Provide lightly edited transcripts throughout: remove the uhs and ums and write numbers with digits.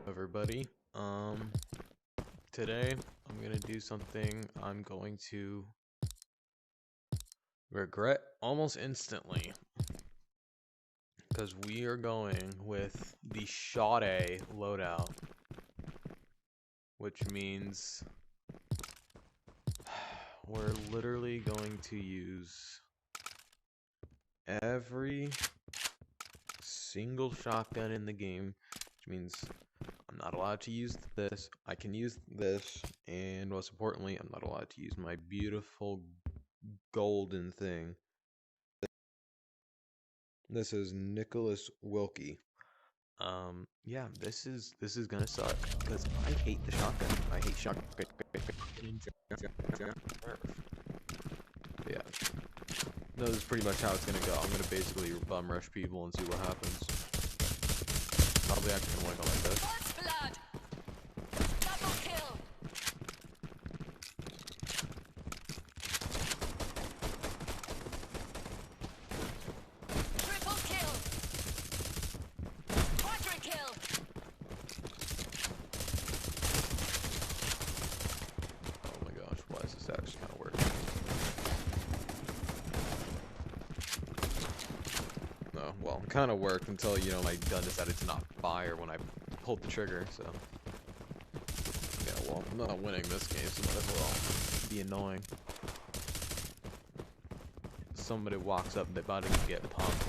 Everybody. Today I'm gonna do something I'm going to regret almost instantly, because we are going with the Sade loadout, which means we're literally going to use every single shotgun in the game, which means I'm not allowed to use this. I can use this, and most importantly, I'm not allowed to use my beautiful golden thing. This is Nicholas Wilkie. Yeah, this is gonna suck because I hate the shotgun. I hate shotgun. Yeah, no, this is pretty much how it's gonna go. I'm gonna basically bum rush people and see what happens. Probably actually gonna go like this. Actually kind of working. No, well, it kind of worked until, you know, my gun decided to not fire when I pulled the trigger, so. Yeah, well, I'm not winning this game, so might as well be annoying. Somebody walks up, they're about to get pumped.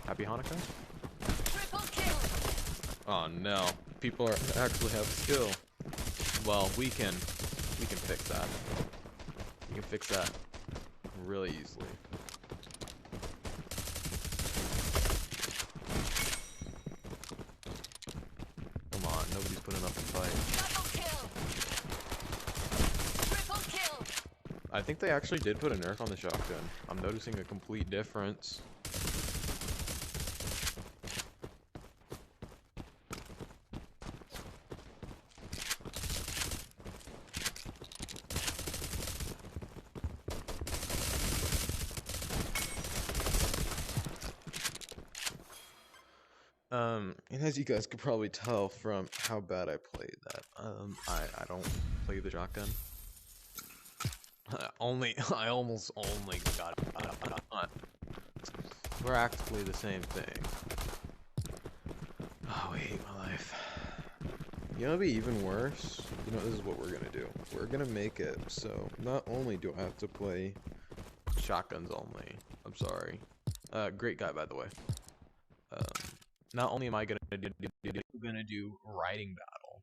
Happy Hanukkah? Oh no, people actually have skill. Well, we can fix that. We can fix that really easily. Come on, nobody's putting up a fight. I think they actually did put a nerf on the shotgun. I'm noticing a complete difference. And as you guys could probably tell from how bad I played that, I don't play the shotgun. I almost only got it. Practically the same thing. Oh, I hate my life. You know, it'd be even worse. You know, this is what we're gonna do. We're gonna make it so not only do I have to play shotguns only. I'm sorry. Great guy, by the way. Not only am I gonna do riding battle,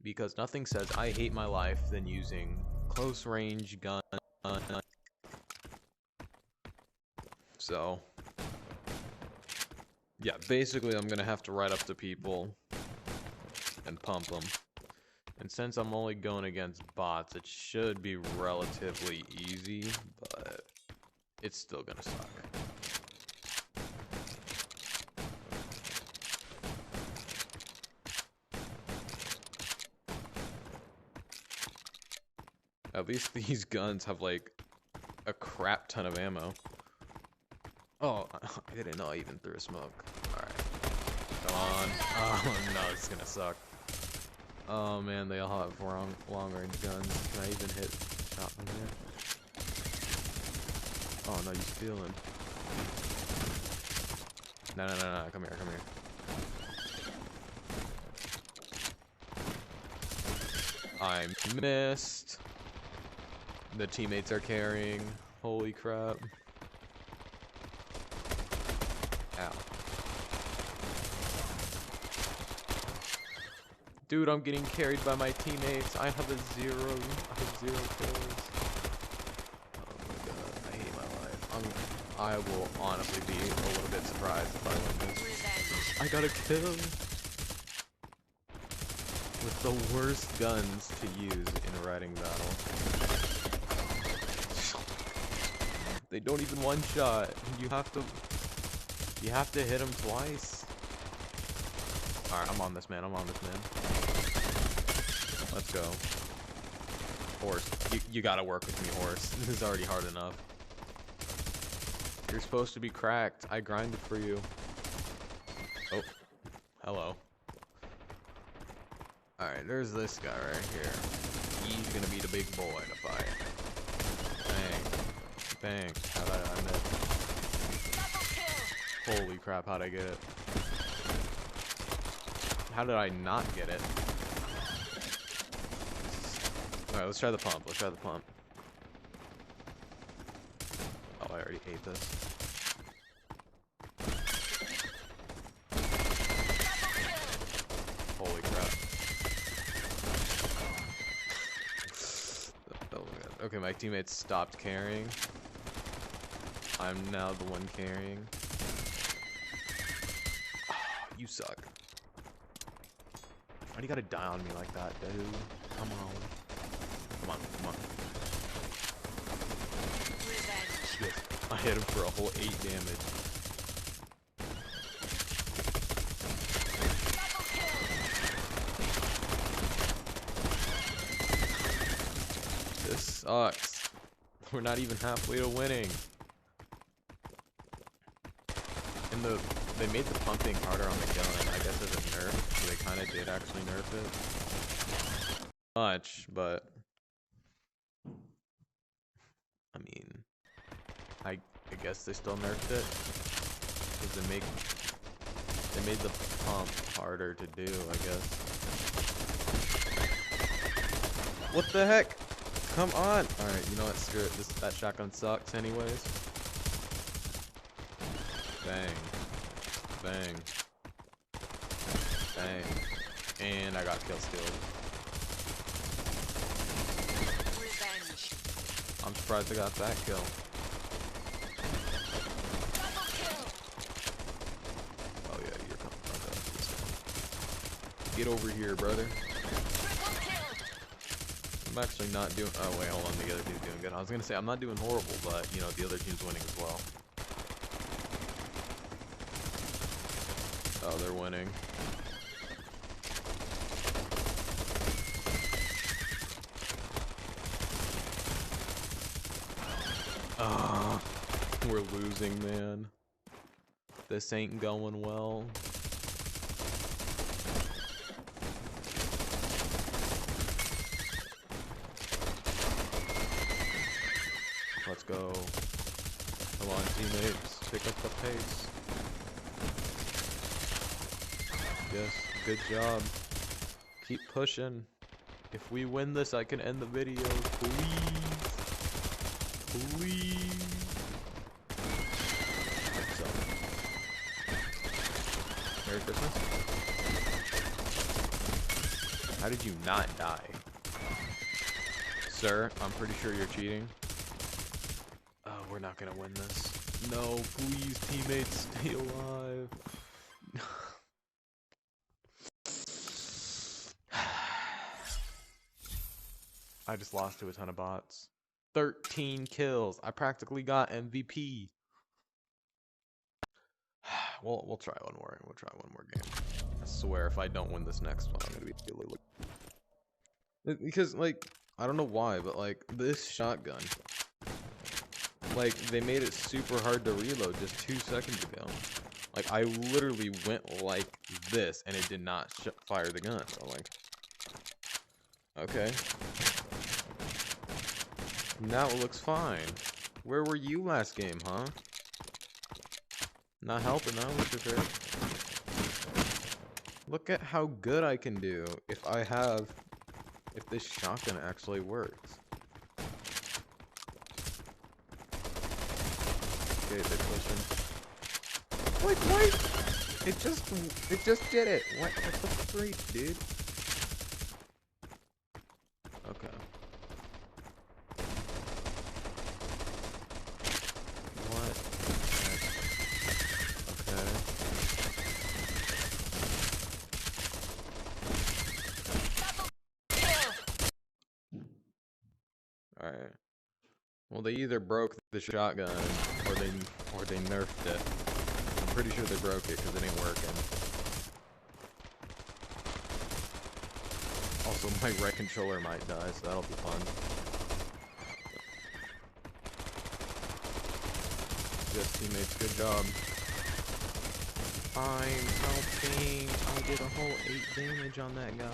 because nothing says I hate my life than using close range gun. So yeah, basically I'm gonna have to ride up to people and pump them. And since I'm only going against bots, it should be relatively easy, but it's still gonna suck. At least these guns have like a crap ton of ammo. Oh, I didn't know I even threw a smoke. Alright. Come on. Oh no, it's gonna suck. Oh man, they all have long range guns. Can I even hit shot from here? Oh no, you stealing. No, come here, come here. I missed. The teammates are carrying. Holy crap. Ow. Dude, I'm getting carried by my teammates. I have zero kills. Oh my god, I hate my life. I will honestly be a little bit surprised if I win this. I got a kill! With the worst guns to use in a riding battle. They don't even one shot. You have to hit them twice. Alright, I'm on this man. I'm on this man. Let's go. Horse. You gotta work with me, horse. This is already hard enough. You're supposed to be cracked. I grinded for you. Oh. Hello. Alright, there's this guy right here. He's gonna be the big boy to fight. Bang. Bang. How did I miss? Holy crap, how'd I get it? How did I not get it? Alright, let's try the pump. Let's try the pump. Oh, I already ate this. Holy crap. Oh my god. Okay, my teammates stopped carrying. I'm now the one carrying. Oh, you suck. Why do you gotta die on me like that, dude? Come on. Come on, come on. Shit. I hit him for a whole 8 damage. This sucks. We're not even halfway to winning. And they made the pumping harder on the gun, I guess as a nerf, so they kind of did actually nerf it. Much, but I mean, I guess they still nerfed it because they made the pump harder to do, I guess. What the heck? Come on! All right, you know what? Screw it. That shotgun sucks, anyways. Bang, bang, bang, and I got kill stealed. I'm surprised I got that kill. Oh yeah, you're coming from that. Get over here, brother. I'm actually not doing. Oh wait, hold on. The other team's doing good. I was gonna say I'm not doing horrible, but you know the other team's winning as well. Oh, they're winning. We're losing, man. This ain't going well. Let's go. Come on, teammates. Pick up the pace. Yes, good job. Keep pushing. If we win this, I can end the video. Please. Please. So. Merry Christmas. How did you not die? Sir, I'm pretty sure you're cheating. Oh, we're not gonna win this. No, please, teammates, stay alive. I just lost to a ton of bots. 13 kills. I practically got MVP. We'll try one more. We'll try one more game. I swear, if I don't win this next one, I'm gonna be really. Because like, I don't know why, but like this shotgun, like they made it super hard to reload just 2 seconds ago. Like I literally went like this, and it did not fire the gun. So like, okay. Now it looks fine. Where were you last game, huh? Not helping out with your trade. Look at how good I can do if this shotgun actually works. Okay, they're pushing. Like what? It just did it. What the freak, dude? Okay. What? Okay. Alright. Well, they either broke the shotgun or they nerfed it. I'm pretty sure they broke it because it ain't working. Also, my right controller might die, so that'll be fun. Yes, teammates, good job. I'm helping. I did a whole 8 damage on that guy.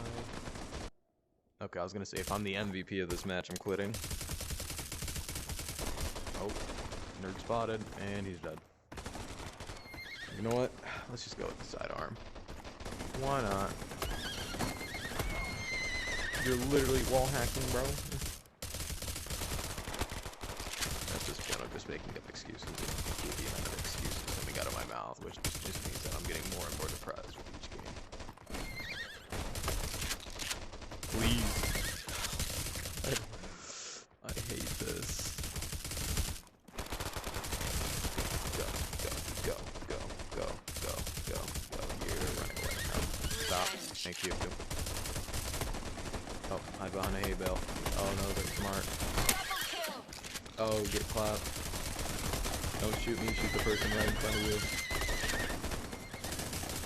Okay, I was gonna say, if I'm the MVP of this match, I'm quitting. Oh, nerd spotted, and he's dead. You know what? Let's just go with the sidearm. Why not? You're literally wall hacking, bro. That's just making up excuses. The amount of excuses coming out of my mouth, which just means that I'm getting more and more depressed with each game. Please. I hate this. Go. You're running away. No. Stop. Thank you. Oh, hide behind a hay bale. Oh no, they're smart. Oh, get clapped. Don't shoot me, shoot the person right in front of you.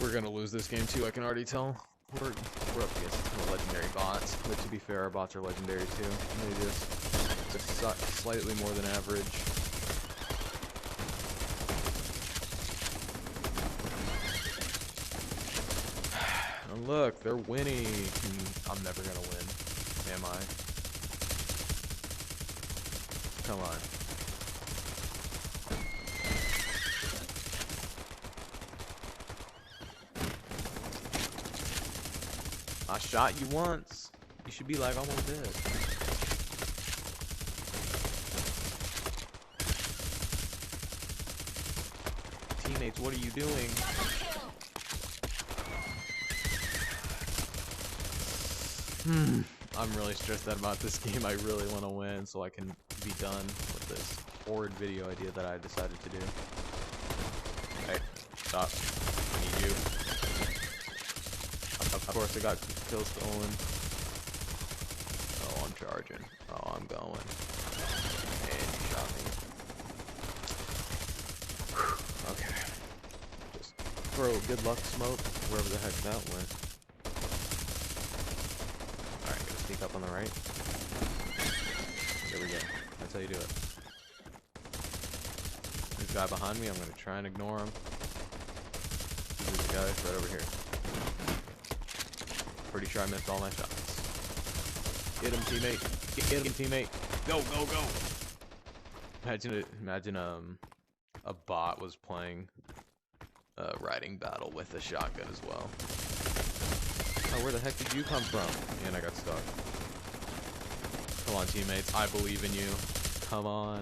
We're gonna lose this game too, I can already tell. We're up against legendary bots, but to be fair, our bots are legendary too. They just suck slightly more than average. And look, they're winning. I'm never gonna win, am I? Come on. I shot you once. You should be like, almost dead. Teammates, what are you doing? I'm really stressed out about this game. I really want to win so I can be done with this horrid video idea that I decided to do. Hey, stop. I need you. Of course, I got kills stolen. Oh, I'm charging. Oh, I'm going. And you shot me. Okay. Just throw good luck smoke wherever the heck that went. Alright, gonna sneak up on the right. There we go. That's how you do it. There's a guy behind me. I'm gonna try and ignore him. There's a guy right over here. Pretty sure I missed all my shots. Get him, teammate. Get him, teammate. Go. Imagine a bot was playing riding battle with a shotgun as well. Oh, where the heck did you come from? And I got stuck. Come on, teammates. I believe in you. Come on.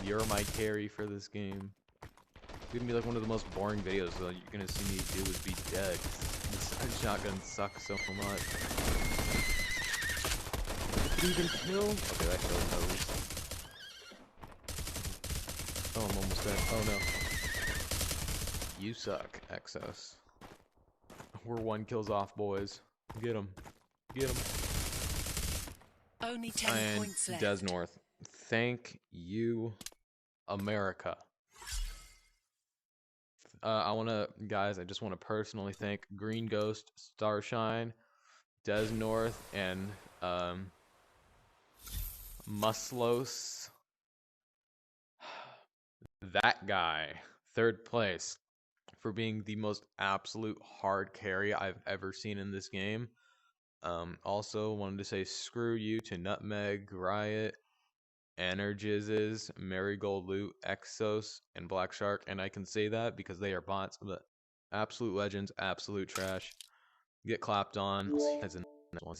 You're my carry for this game. It's gonna be like one of the most boring videos that you're gonna see me do is be dead. This shotgun sucks so much. Did it even kill? Okay, that killed those. Oh, I'm almost dead. Oh no. You suck, Excess. We're 1 kills off, boys. Get him. Get him. Only 10 points left. Des North. Thank you, America. Guys, I just want to personally thank Green Ghost, Starshine, Des North, and Muslos. That guy, 3rd place, for being the most absolute hard carry I've ever seen in this game. Also wanted to say screw you to Nutmeg, Riot, Energizes, Marigold Loot, Exos, and Black Shark, and I can say that because they are bots, but absolute legends, absolute trash. Get clapped on. I'll see you guys in the next one.